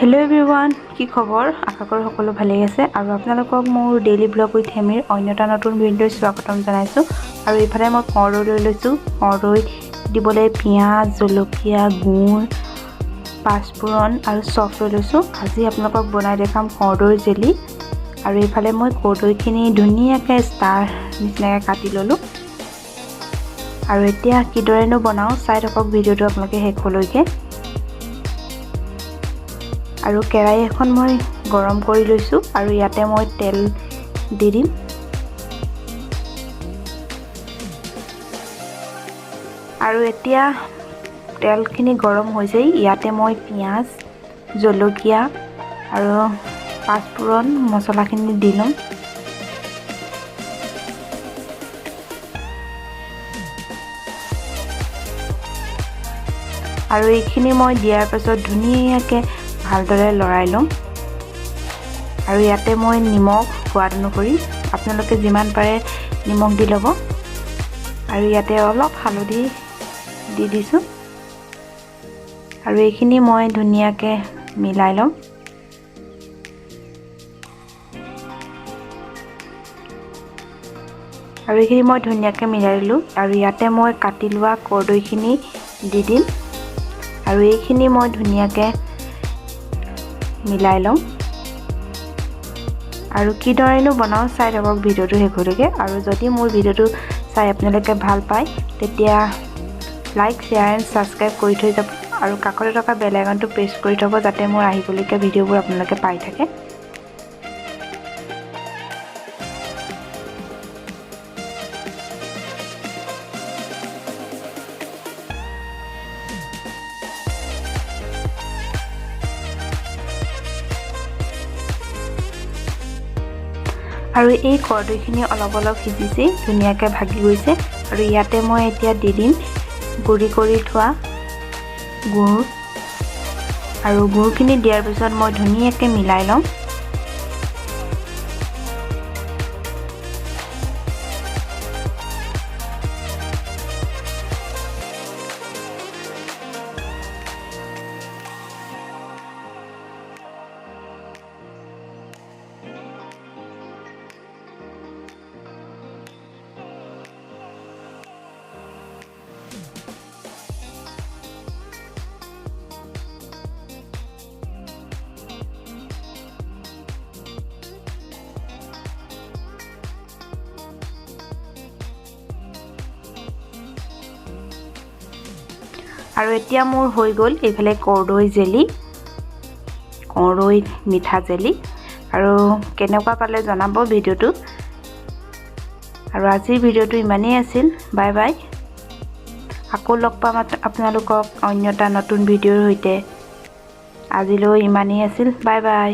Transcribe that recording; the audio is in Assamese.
Hello everyone, কি খবৰ? আশা কৰো সকলো ভালেই আছে আৰু আপোনালোকক মোৰ ডেইলি ব্লগ উইথ হেমিৰ অন্যটা নতুন ভিডিঅ'ত স্বাগতম জনাইছো আৰু ইফালে মই কৰ্দৈ লৈ লৈছো কৰ্দৈ দিবলৈ পিয়াজ জলকীয়া গুৰ পাঁচফোৰণ আৰু চফ লৈ লৈছো আজি আপোনালোকক বনাই দেখাম কৰ্দৈ জেলি আৰু ইফালে মই কৰ্দৈখিনি ধুনীয়াকৈ ষ্টাৰ নিচিনাকৈ কাটি ললো আৰু এতিয়া কিদৰেনো বনাও চাই থাকক ভিডিঅ'টো আপোনালোকে শেষলৈকে আৰু কেৰাহী এখন মই গৰম কৰি লৈছো আৰু ইয়াতে মই তেল দি দিম আৰু এতিয়া তেলখিনি গৰম হৈ যায় ইয়াতে মই পিয়াজ জলকীয়া আৰু পাঁচফোৰণ মছলাখিনি দি লম আৰু এইখিনি মই দিয়াৰ পাছত ধুনীয়াকৈ ভালদৰে লৰাই লম আৰু ইয়াতে মই নিমখ সোৱাদ অনুসৰি আপোনালোকে যিমান পাৰে নিমখ দি ল'ব আৰু ইয়াতে অলপ হালধি দি দিছো আৰু এইখিনি মই ধুনীয়াকৈ মিলাই লম আৰু এইখিনি মই ধুনীয়াকৈ মিলাই ললো আৰু ইয়াতে মই কাটি লোৱা কৰ্দৈখিনি দি দিম আৰু এইখিনি মই ধুনীয়াকৈ মিলাই লম আৰু কিদৰেনো বনাও চাই থাকক ভিডিঅ'টো শেষলৈকে আৰু যদি মোৰ ভিডিঅ'টো চাই আপোনালোকে ভাল পায় তেতিয়া লাইক শ্বেয়াৰ এণ্ড ছাবস্ক্ৰাইব কৰি থৈ যাব আৰু কাষতে থকা বেল আইকনটো প্ৰেছ কৰি থব যাতে মোৰ আহিবলগীয়া ভিডিঅ'বোৰ আপোনালোকে পাই থাকে আৰু এই কৰ্দৈখিনি অলপ সিজিছে ধুনীয়াকৈ ভাগি গৈছে আৰু ইয়াতে মই এতিয়া দি দিম গুড়ি কৰি থোৱা গুৰ আৰু গুৰখিনি দিয়াৰ পিছত মই ধুনীয়াকৈ মিলাই লম আৰু এতিয়া মোৰ হৈ গ'ল এইফালে কৰ্দৈ জেলি কৰ্দৈ মিঠা জেলি আৰু কেনেকুৱা পালে জনাব ভিডিঅ'টো আৰু আজিৰ ভিডিঅ'টো ইমানেই আছিল বাই বাই আকৌ লগ পাম আপোনালোকক অন্য এটা নতুন ভিডিঅ'ৰ সৈতে আজিলৈ ইমানেই আছিল বাই বাই